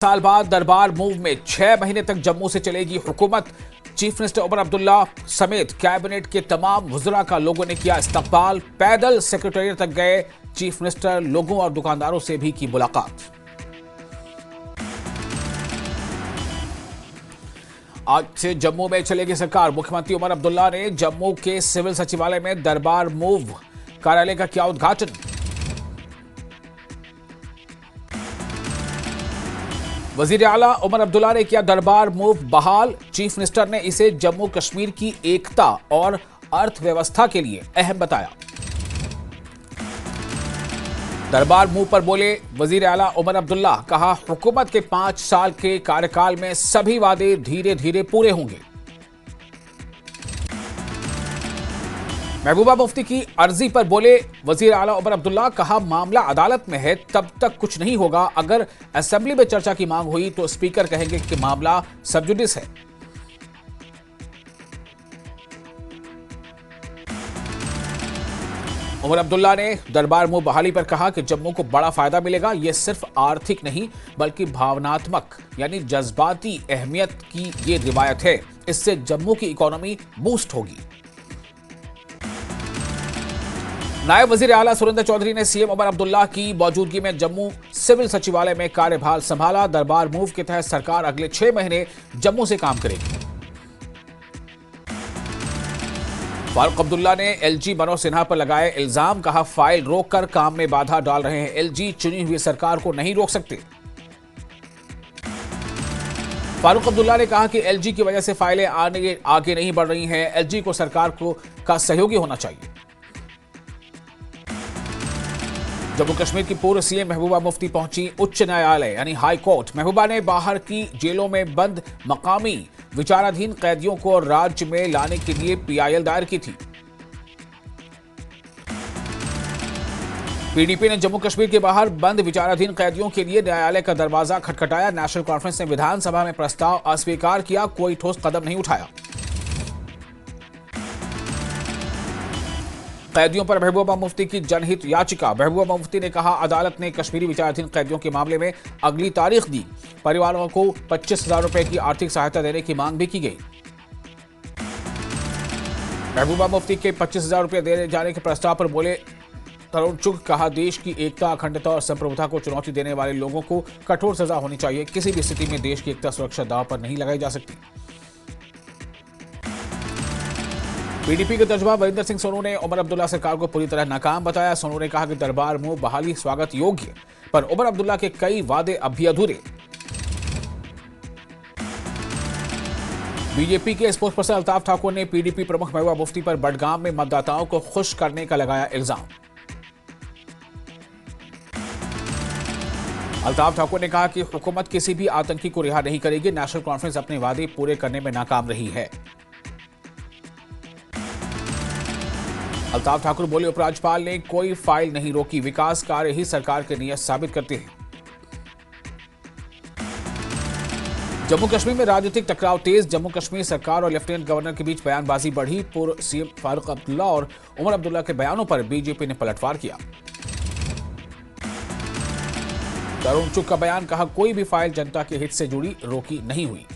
साल बाद दरबार मूव में 6 महीने तक जम्मू से चलेगी हुकूमत। चीफ मिनिस्टर उमर अब्दुल्ला समेत कैबिनेट के तमाम वुज़रा का लोगों ने किया इस्तकबाल। पैदल सेक्रेटेरिएट तक गए चीफ मिनिस्टर, लोगों और दुकानदारों से भी की मुलाकात। आज से जम्मू में चलेगी सरकार। मुख्यमंत्री उमर अब्दुल्ला ने जम्मू के सिविल सचिवालय में दरबार मूव कार्यालय का किया उद्घाटन। वजीर आला उमर अब्दुल्ला ने किया दरबार मूव बहाल। चीफ मिनिस्टर ने इसे जम्मू कश्मीर की एकता और अर्थव्यवस्था के लिए अहम बताया। दरबार मूव पर बोले वजीर आला उमर अब्दुल्ला, कहा हुकूमत के 5 साल के कार्यकाल में सभी वादे धीरे धीरे पूरे होंगे। महबूबा मुफ्ती की अर्जी पर बोले वजीर आला उमर अब्दुल्ला, कहा मामला अदालत में है, तब तक कुछ नहीं होगा। अगर असेंबली में चर्चा की मांग हुई तो स्पीकर कहेंगे कि मामला सब जुडिस है। उमर अब्दुल्ला ने दरबार मूव बहाली पर कहा कि जम्मू को बड़ा फायदा मिलेगा। यह सिर्फ आर्थिक नहीं बल्कि भावनात्मक यानी जज्बाती अहमियत की ये रिवायत है। इससे जम्मू की इकोनॉमी बूस्ट होगी। नायब वजीर आला सुरेंद्र चौधरी ने सीएम उमर अब्दुल्ला की मौजूदगी में जम्मू सिविल सचिवालय में कार्यभार संभाला। दरबार मूव के तहत सरकार अगले 6 महीने जम्मू से काम करेगी। फारूक अब्दुल्ला ने एलजी मनोज सिन्हा पर लगाए इल्जाम, कहा फाइल रोककर काम में बाधा डाल रहे हैं। एलजी चुनी हुई सरकार को नहीं रोक सकते। फारूक अब्दुल्ला ने कहा कि एलजी की वजह से फाइलें आगे नहीं बढ़ रही हैं। एलजी को सरकार का सहयोगी होना चाहिए। जम्मू कश्मीर की पूर्व सीएम महबूबा मुफ्ती पहुंची उच्च न्यायालय यानी हाई कोर्ट। महबूबा ने बाहर की जेलों में बंद मकामी विचाराधीन कैदियों को राज्य में लाने के लिए पीआईएल दायर की थी। पीडीपी ने जम्मू कश्मीर के बाहर बंद विचाराधीन कैदियों के लिए न्यायालय का दरवाजा खटखटाया। नेशनल कॉन्फ्रेंस ने विधानसभा में प्रस्ताव अस्वीकार किया, कोई ठोस कदम नहीं उठाया। कैदियों पर महबूबा मुफ्ती की जनहित याचिका। महबूबा मुफ्ती ने कहा अदालत ने कश्मीरी विचाराधीन कैदियों के मामले में अगली तारीख दी। परिवारों को 25,000 रुपए की आर्थिक सहायता देने की मांग भी की गई। महबूबा मुफ्ती के 25,000 रुपए दिए जाने के प्रस्ताव पर बोले तरुण चुग, कहा देश की एकता, अखंडता और संप्रभुता को चुनौती देने वाले लोगों को कठोर सजा होनी चाहिए। किसी भी स्थिति में देश की एकता सुरक्षा दांव पर नहीं लगाई जा सकती। पीडीपी के तर्जुमा वरिंदर सिंह सोनू ने उमर अब्दुल्ला सरकार को पूरी तरह नाकाम बताया। सोनू ने कहा कि दरबार मूव बहाली स्वागत योग्य, पर उमर अब्दुल्ला के कई वादे अब भी अधूरे। बीजेपी के स्पोक्सपर्सन अल्ताफ ठाकुर ने पीडीपी प्रमुख महबूबा मुफ्ती पर बडगाम में मतदाताओं को खुश करने का लगाया इल्जाम। अल्ताफ ठाकुर ने कहा कि हुकूमत किसी भी आतंकी को रिहा नहीं करेगी। नेशनल कॉन्फ्रेंस अपने वादे पूरे करने में नाकाम रही है। अल्ताफ ठाकुर बोले उपराज्यपाल ने कोई फाइल नहीं रोकी, विकास कार्य ही सरकार की नीयत साबित करते हैं। जम्मू कश्मीर में राजनीतिक टकराव तेज। जम्मू कश्मीर सरकार और लेफ्टिनेंट गवर्नर के बीच बयानबाजी बढ़ी। पूर्व सीएम फारूक अब्दुल्ला और उमर अब्दुल्ला के बयानों पर बीजेपी ने पलटवार किया। तरुण चुग का बयान, कहा कोई भी फाइल जनता के हित से जुड़ी रोकी नहीं हुई।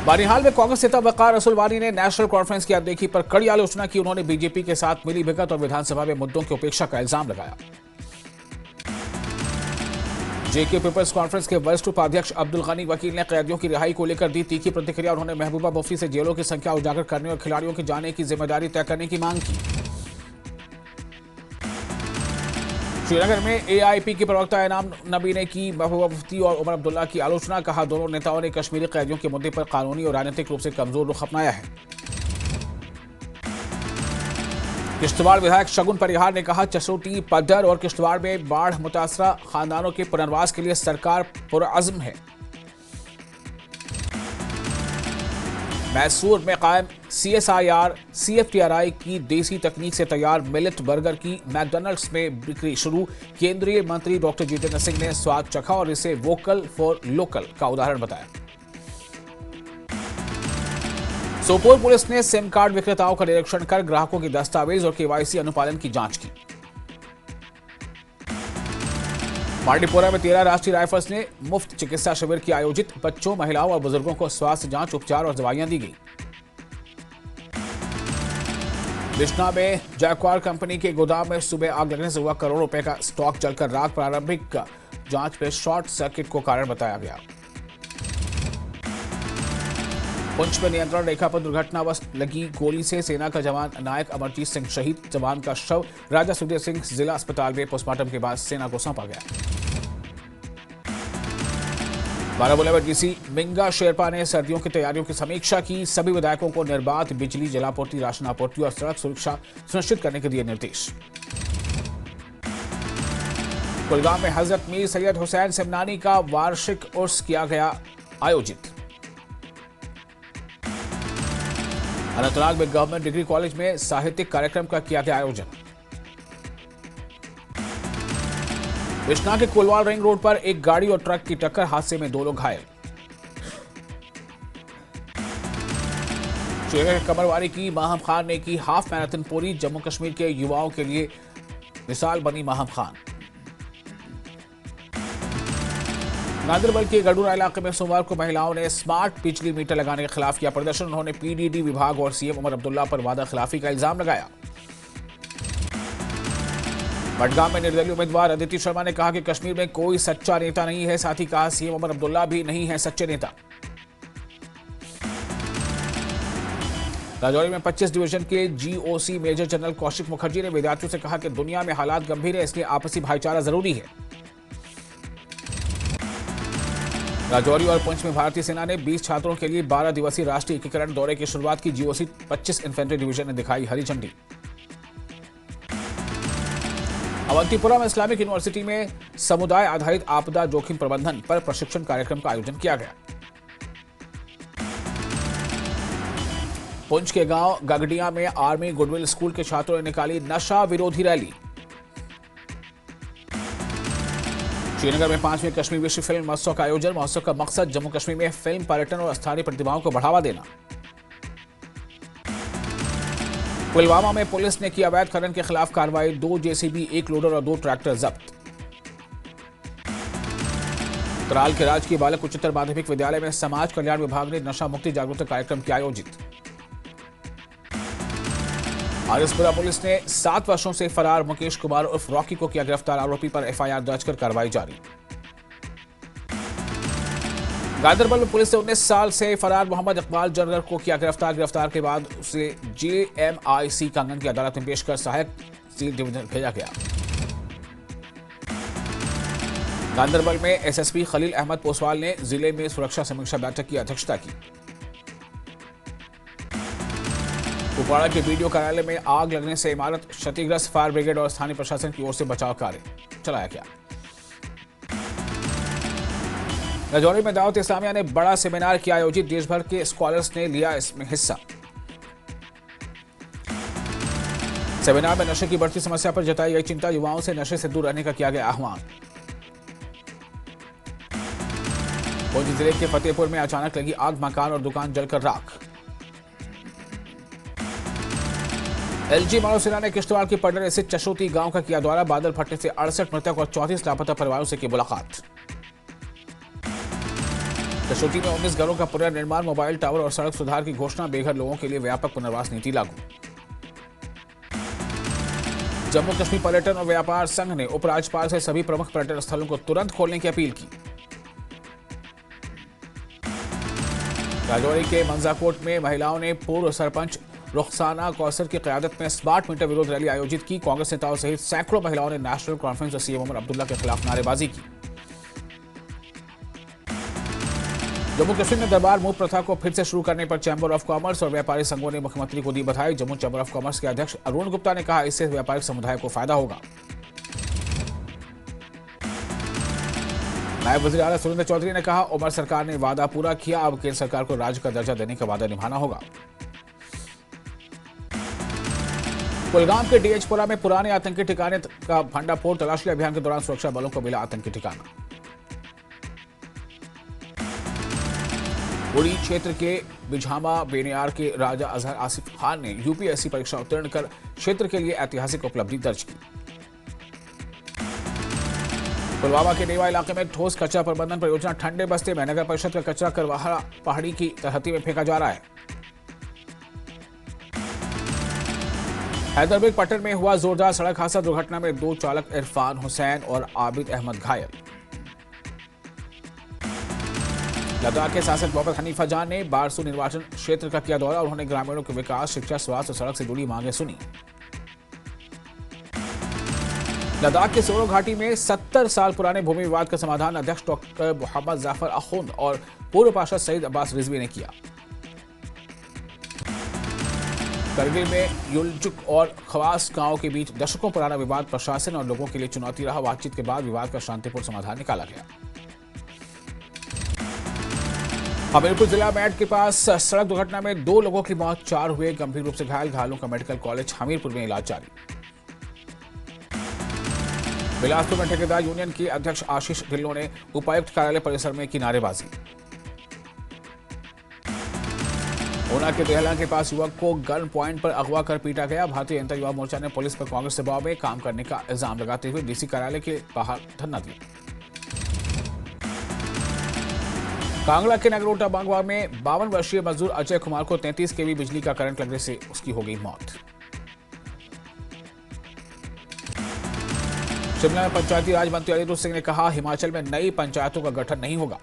बहरहाल में कांग्रेस नेता वकार रसूलवानी ने नेशनल कॉन्फ्रेंस की अनदेखी पर कड़ी आलोचना की। उन्होंने बीजेपी के साथ मिली भगत और विधानसभा में मुद्दों की उपेक्षा का इल्जाम लगाया। जेके पीपल्स कॉन्फ्रेंस के वरिष्ठ उपाध्यक्ष अब्दुल गनी वकील ने कैदियों की रिहाई को लेकर दी तीखी प्रतिक्रिया। उन्होंने महबूबा मुफ्ती से जेलों की संख्या उजागर करने और खिलाड़ियों के जाने की जिम्मेदारी तय करने की मांग की। श्रीनगर में एआईपी की प्रवक्ता इनाम नबी ने की महबूबा मुफ्ती और उमर अब्दुल्ला की आलोचना। कहा दोनों नेताओं ने कश्मीरी कैदियों के मुद्दे पर कानूनी और राजनीतिक रूप से कमजोर रुख अपनाया है। किश्तवाड़ विधायक शगुन परिहार ने कहा चसोटी, पद्दर और किश्तवाड़ में बाढ़ मुतासरा खानदानों के पुनर्वास के लिए सरकार पुरअज़्म है। मैसूर में कायम सीएसआईआर सीएफटीआरआई की देसी तकनीक से तैयार मिलेट बर्गर की मैकडॉनल्ड्स में बिक्री शुरू। केंद्रीय मंत्री डॉक्टर जितेंद्र सिंह ने स्वाद चखा और इसे वोकल फॉर लोकल का उदाहरण बताया। सोपोर पुलिस ने सिम कार्ड विक्रेताओं का निरीक्षण कर ग्राहकों की दस्तावेज और केवाईसी अनुपालन की जांच की। मांडीपोरा में 13 राष्ट्रीय राइफल्स ने मुफ्त चिकित्सा शिविर की आयोजित। बच्चों, महिलाओं और बुजुर्गों को स्वास्थ्य जांच, उपचार और दवाइयां दी गई। बिश्ना में जैक्वार कंपनी के गोदाम में सुबह आग लगने से हुआ करोड़ों रुपए का स्टॉक जलकर राख। प्रारंभिक जांच में शॉर्ट सर्किट को कारण बताया गया। पुंछ में नियंत्रण रेखा पर दुर्घटनावश लगी गोली से सेना का जवान नायक अमरजीत सिंह शहीद। जवान का शव राजा सुखदेव सिंह जिला अस्पताल में पोस्टमार्टम के बाद सेना को सौंपा गया। बारामूला में डीसी मिंगा शेरपा ने सर्दियों की तैयारियों की समीक्षा की। सभी विधायकों को निर्बाध बिजली, जलापूर्ति, राशन आपूर्ति और सड़क सुरक्षा सुनिश्चित करने के दिए निर्देश। कुलगाम में हजरत मीर सैयद हुसैन सिमनानी का वार्षिक उर्स किया गया आयोजित। अनंतनाग में गवर्नमेंट डिग्री कॉलेज में साहित्यिक कार्यक्रम का किया गया आयोजन। बिश्ना के कोलवाल रिंग रोड पर एक गाड़ी और ट्रक की टक्कर, हादसे में 2 लोग घायल। श्रीनगर के कमरवारी की माहम खान ने की हाफ मैराथन पूरी। जम्मू कश्मीर के युवाओं के लिए मिसाल बनी माहम खान। गांदरबल के गडूरा इलाके में सोमवार को महिलाओं ने स्मार्ट बिजली मीटर लगाने के खिलाफ किया प्रदर्शन। उन्होंने पीडीडी विभाग और सीएम उमर अब्दुल्ला पर वादा खिलाफी का इल्जाम लगाया। बडगाम में निर्दलीय उम्मीदवार अदिति शर्मा ने कहा कि कश्मीर में कोई सच्चा नेता नहीं है। साथ ही कहा सीएम उमर अब्दुल्ला भी नहीं है सच्चे नेता। राजौरी में 25 डिवीजन के GOC major general Kaushik Mukherjee ने विद्यार्थियों से कहा कि दुनिया में हालात गंभीर है, इसलिए आपसी भाईचारा जरूरी है। राजौरी और पुंछ में भारतीय सेना ने 20 छात्रों के लिए 12 दिवसीय राष्ट्रीय एकीकरण दौरे की शुरुआत की। जीओसी 25 इन्फेंट्री डिवीजन ने दिखाई हरी झंडी। अवंतीपुरा में इस्लामिक यूनिवर्सिटी में समुदाय आधारित आपदा जोखिम प्रबंधन पर प्रशिक्षण कार्यक्रम का आयोजन किया गया। पुंछ के गांव गगडिया में आर्मी गुडविल स्कूल के छात्रों ने निकाली नशा विरोधी रैली। श्रीनगर में 5वें कश्मीर विश्व फिल्म महोत्सव का आयोजन। महोत्सव का मकसद जम्मू कश्मीर में फिल्म पर्यटन और स्थानीय प्रतिभाओं को बढ़ावा देना। पुलवामा में पुलिस ने की अवैध खनन के खिलाफ कार्रवाई। 2 जेसीबी, 1 लोडर और 2 ट्रैक्टर जब्त। त्राल के राजकीय बालक उच्चतर माध्यमिक विद्यालय में समाज कल्याण विभाग ने नशा मुक्ति जागरूकता कार्यक्रम किया आयोजित। आरएसपुरा पुलिस ने 7 वर्षों से फरार मुकेश कुमार उर्फ रॉकी को किया गिरफ्तार। आरोपी पर एफआईआर दर्ज कर कार्रवाई जारी। गांदरबल में पुलिस ने 19 साल से फरार मोहम्मद इकबाल जरगर को किया गिरफ्तार। गिरफ्तार के बाद उसे जेएमआईसी कांगन की अदालत में पेश कर सहायक सील डिवीजन भेजा गया। गांदरबल में एसएसपी खलील अहमद पोसवाल ने जिले में सुरक्षा समीक्षा बैठक की अध्यक्षता की। कुपवाड़ा के बीडीओ कार्यालय में आग लगने से इमारत क्षतिग्रस्त। फायर ब्रिगेड और स्थानीय प्रशासन की ओर से बचाव कार्य चलाया गया। राजौरी में दावत इस्लामिया ने बड़ा सेमिनार किया आयोजित। देश भर के स्कॉलर्स ने लिया इसमें हिस्सा। सेमिनार में नशे की बढ़ती समस्या पर जताई गई चिंता। युवाओं से नशे से दूर रहने का किया गया आह्वान। पौड़ी जिले के फतेहपुर में अचानक लगी आग, मकान और दुकान जलकर राख। एलजी मानव सेना ने किश्तवाड़ की पडर स्थित चशोती गांव का किया दौरा। बादल फटने से 68 मृतक और 34 लापता परिवारों से की मुलाकात। चशोती में 19 घरों का पुनर्निर्माण, मोबाइल टावर और सड़क सुधार की घोषणा। बेघर लोगों के लिए व्यापक पुनर्वास नीति लागू। जम्मू कश्मीर पर्यटन और व्यापार संघ ने उपराज्यपाल से सभी प्रमुख पर्यटन स्थलों को तुरंत खोलने की अपील की। राजौरी के मंजाकोट में महिलाओं ने पूर्व सरपंच रुखसाना कौसर की क़यादत में स्मार्ट मीटर विरोध रैली आयोजित की। कांग्रेस नेताओं सहित सैकड़ों महिलाओं ने नेशनल कॉन्फ्रेंस और सीएम उमर अब्दुल्ला के खिलाफ नारेबाजी की। जम्मू कश्मीर में दरबार मूव प्रथा को फिर से शुरू करने पर चैंबर ऑफ कॉमर्स और व्यापारी संघों ने मुख्यमंत्री को दी बधाई। जम्मू चैंबर ऑफ कॉमर्स के अध्यक्ष अरुण गुप्ता ने कहा, इससे व्यापारिक समुदाय को फायदा होगा। नायब वज़ीर आला सुरेंद्र चौधरी ने कहा, उमर सरकार ने वादा पूरा किया, अब केंद्र सरकार को राज्य का दर्जा देने का वादा निभाना होगा। कुलगाम के डीएचपुरा में पुराने आतंकी ठिकाने का भंडाफोड़। तलाशी अभियान के दौरान सुरक्षा बलों को मिला आतंकी ठिकाना। उड़ी क्षेत्र के बिझामा बेनियार के राजा अजहर आसिफ खान ने यूपीएससी परीक्षा उत्तीर्ण कर क्षेत्र के लिए ऐतिहासिक उपलब्धि दर्ज की। पुलवामा के नेवा इलाके में ठोस कचरा प्रबंधन परियोजना ठंडे बस्ते में नगर परिषद का कचरा करवाहा पहाड़ी की तहती में फेंका जा रहा है। हैदराबाद पटन में हुआ जोरदार सड़क हादसा, दुर्घटना में 2 चालक इरफान हुसैन और आबिद अहमद घायल। लद्दाख के शासक मोहम्मद हनीफा जान ने बारसू निर्वाचन क्षेत्र का किया दौरा। उन्होंने ग्रामीणों के विकास, शिक्षा, स्वास्थ्य और सड़क से जुड़ी मांगें सुनी। लद्दाख के सोरो घाटी में 70 साल पुराने भूमि विवाद का समाधान अध्यक्ष डॉक्टर मोहम्मद जाफर अखुंद और पूर्व पार्षद सईद अब्बास रिजवी ने किया। करगिल में युलचुक और खवास गांव के बीच दशकों पुराना विवाद प्रशासन और लोगों के लिए चुनौती रहा। बातचीत के बाद विवाद का शांतिपूर्ण समाधान निकाला गया। हमीरपुर जिला मैट के पास सड़क दुर्घटना में 2 लोगों की मौत, 4 हुए गंभीर रूप से घायल। घायलों का मेडिकल कॉलेज हमीरपुर में इलाज जारी। बिलासपुर में ठेकेदार यूनियन के अध्यक्ष आशीष ढिल्लों ने उपायुक्त कार्यालय परिसर में की नारेबाजी। ऊना के देहला के पास युवक को गन पॉइंट पर अगवा कर पीटा गया। भारतीय जनता युवा मोर्चा ने पुलिस पर कांग्रेस दबाव में काम करने का इल्जाम लगाते हुए डीसी कार्यालय के बाहर धरना दिया। कांगड़ा के नगरोटा बांगवा में 52 वर्षीय मजदूर अजय कुमार को 33 केवी बिजली का करंट लगने से उसकी हो गई मौत। शिमला में पंचायती राज मंत्री अनिरुद्ध सिंह ने कहा, हिमाचल में नई पंचायतों का गठन नहीं होगा।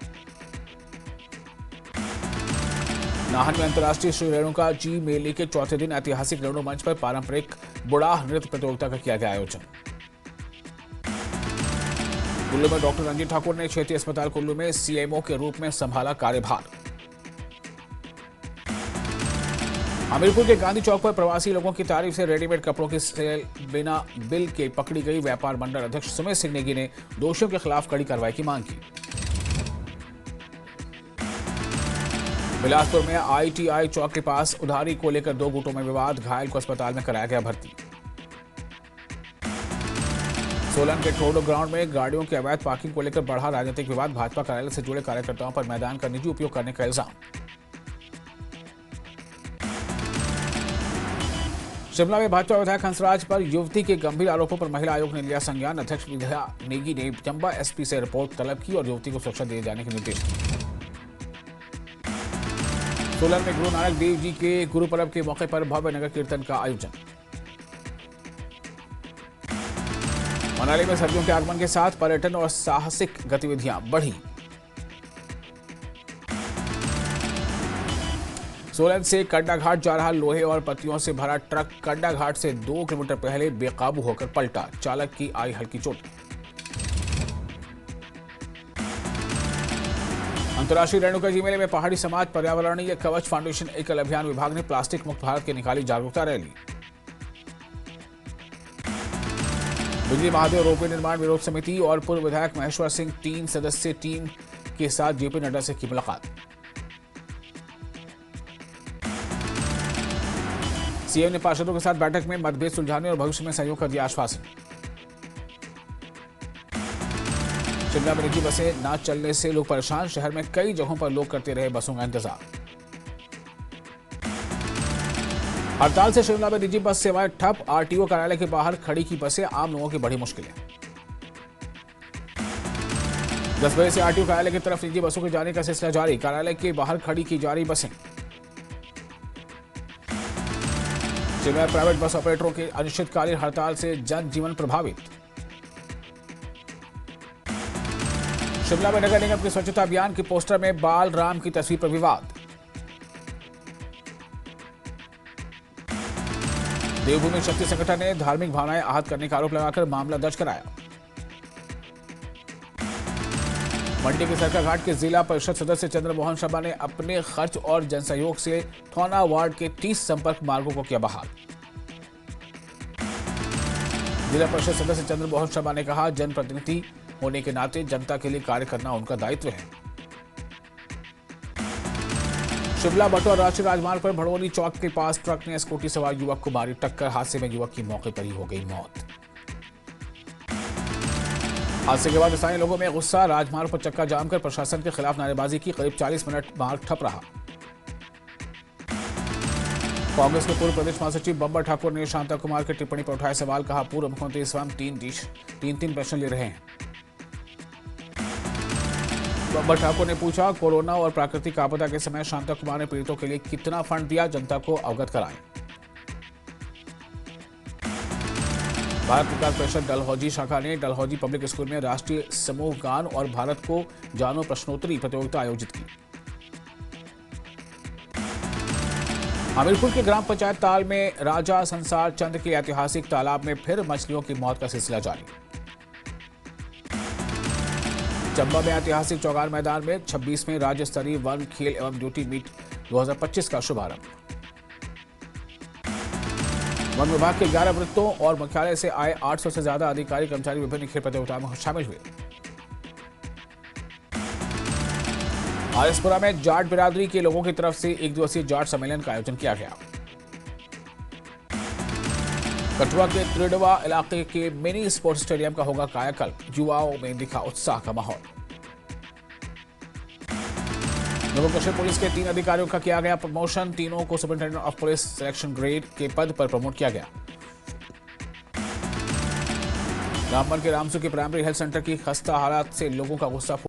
नाहन में अंतर्राष्ट्रीय श्री रेणुका जी मेले के चौथे दिन ऐतिहासिक रेणु मंच पर पारंपरिक बुढ़ाह नृत्य प्रतियोगिता का किया गया आयोजन। कुल्लू में डॉक्टर रंजीत ठाकुर ने क्षेत्रीय अस्पताल कुल्लू में सीएमओ के रूप में संभाला कार्यभार। हमीरपुर के गांधी चौक पर प्रवासी लोगों की तारीफ से रेडीमेड कपड़ों की सेल बिना बिल के पकड़ी गई। व्यापार मंडल अध्यक्ष सुमित सिंह नेगी ने दोषियों के खिलाफ कड़ी कार्रवाई की मांग की। बिलासपुर में आईटीआई चौक के पास उधारी को लेकर 2 गुटों में विवाद, घायल को अस्पताल में कराया गया भर्ती। सोलन के ठोडो ग्राउंड में गाड़ियों के अवैध पार्किंग को लेकर बढ़ा राजनीतिक विवाद, भाजपा कार्यालय से जुड़े कार्यकर्ताओं पर मैदान का निजी उपयोग करने का इल्जाम। शिमला में भाजपा विधायक हंसराज पर युवती के गंभीर आरोपों पर महिला आयोग ने लिया संज्ञान। अध्यक्ष विद्या नेगी ने चंबा एसपी से रिपोर्ट तलब की और युवती को सुरक्षा दिए जाने के निर्देश दिए। सोलन में गुरु नानक देव जी के गुरु पर्व के मौके पर भव्य नगर कीर्तन का आयोजन। मनाली में सर्दियों के आगमन के साथ पर्यटन और साहसिक गतिविधियां बढ़ी। सोलन से कंडा घाट जा रहा लोहे और पत्तियों से भरा ट्रक कंडा घाट से 2 किलोमीटर पहले बेकाबू होकर पलटा, चालक की आई हल्की चोट। अंतर्राष्ट्रीय रेणुका जी मेले में पहाड़ी समाज पर्यावरणीय कवच फाउंडेशन एकल अभियान विभाग ने प्लास्टिक मुक्त भारत की निकाली जागरूकता रैली। बिजली महादेव रोपवे निर्माण विरोध समिति और पूर्व विधायक महेश्वर सिंह 3 सदस्यीय टीम के साथ जेपी नड्डा से की मुलाकात। सीएम ने पार्षदों के साथ बैठक में मतभेद सुलझाने और भविष्य में सहयोग का दिया आश्वासन। शिमला में निजी बसें न चलने से लोग परेशान, शहर में कई जगहों पर लोग करते रहे बसों का इंतजार। हड़ताल से शिमला में निजी बस सेवाएं ठप, आरटीओ कार्यालय के बाहर खड़ी की बसें, आम लोगों की बड़ी मुश्किलें। 10 बजे से आरटीओ कार्यालय की तरफ निजी बसों के जाने का सिलसिला जारी, कार्यालय के बाहर खड़ी की जा रही बसें। शिमला प्राइवेट बस ऑपरेटरों के अनिश्चितकालीन हड़ताल से जनजीवन प्रभावित। शिमला में नगर निगम के स्वच्छता अभियान के पोस्टर में बाल राम की तस्वीर पर विवाद। देवभूमि शक्ति संगठन ने धार्मिक भावनाएं आहत करने का आरोप लगाकर मामला दर्ज कराया। मंडी के सरका घाट के जिला परिषद सदस्य चंद्रमोहन शर्मा ने अपने खर्च और जनसहयोग से थौना वार्ड के 30 संपर्क मार्गों को किया बहाल। जिला परिषद सदस्य चंद्रमोहन शर्मा ने कहा, जनप्रतिनिधि होने के नाते जनता के लिए कार्य करना उनका दायित्व है। शिमला बटोर राष्ट्रीय राजमार्ग पर भड़ोली चौक के पास ट्रक ने स्कूटी सवार युवक को मारी टक्कर, हादसे में युवक की मौके पर ही हो गई मौत। हादसे के बाद स्थानीय लोगों में गुस्सा, राजमार्ग पर चक्का जाम कर प्रशासन के खिलाफ नारेबाजी की, करीब 40 मिनट मार्ग ठप रहा। कांग्रेस के पूर्व प्रदेश महासचिव बब्बर ठाकुर ने शांता कुमार की टिप्पणी पर उठाए सवाल, कहा पूर्व मुख्यमंत्री स्वयं तीन प्रश्न ले रहे हैं। बाबा ठाकुर ने पूछा, कोरोना और प्राकृतिक आपदा के समय शांता कुमार ने पीड़ितों के लिए कितना फंड दिया, जनता को अवगत कराएं। भारत विकास परिषद डलहौजी शाखा ने डलहौजी पब्लिक स्कूल में राष्ट्रीय समूह गान और भारत को जानो प्रश्नोत्तरी प्रतियोगिता आयोजित की। हमीरपुर के ग्राम पंचायत ताल में राजा संसार चंद के ऐतिहासिक तालाब में फिर मछलियों की मौत का सिलसिला जारी। चंबा में ऐतिहासिक चौगान मैदान में 26वें राज्य स्तरीय वन खेल एवं ड्यूटी मीट 2025 का शुभारंभ। वन विभाग के 11 वृत्तों और मुख्यालय से आए 800 से ज्यादा अधिकारी कर्मचारी विभिन्न खेल प्रतियोगिताओं में शामिल हुए। आरएसपुरा में जाट बिरादरी के लोगों की तरफ से एक दिवसीय जाट सम्मेलन का आयोजन किया गया। कठुआ के त्रिडवा इलाके के मिनी स्पोर्ट्स स्टेडियम का होगा कायाकल्प, युवाओं में दिखा उत्साह का माहौल। जम्मू कश्मीर पुलिस के 3 अधिकारियों का किया गया प्रमोशन, तीनों को superintendent of police selection grade के पद पर प्रमोट किया गया। रामबन के रामसू के प्राइमरी हेल्थ सेंटर की खस्ता हालात से लोगों का गुस्सा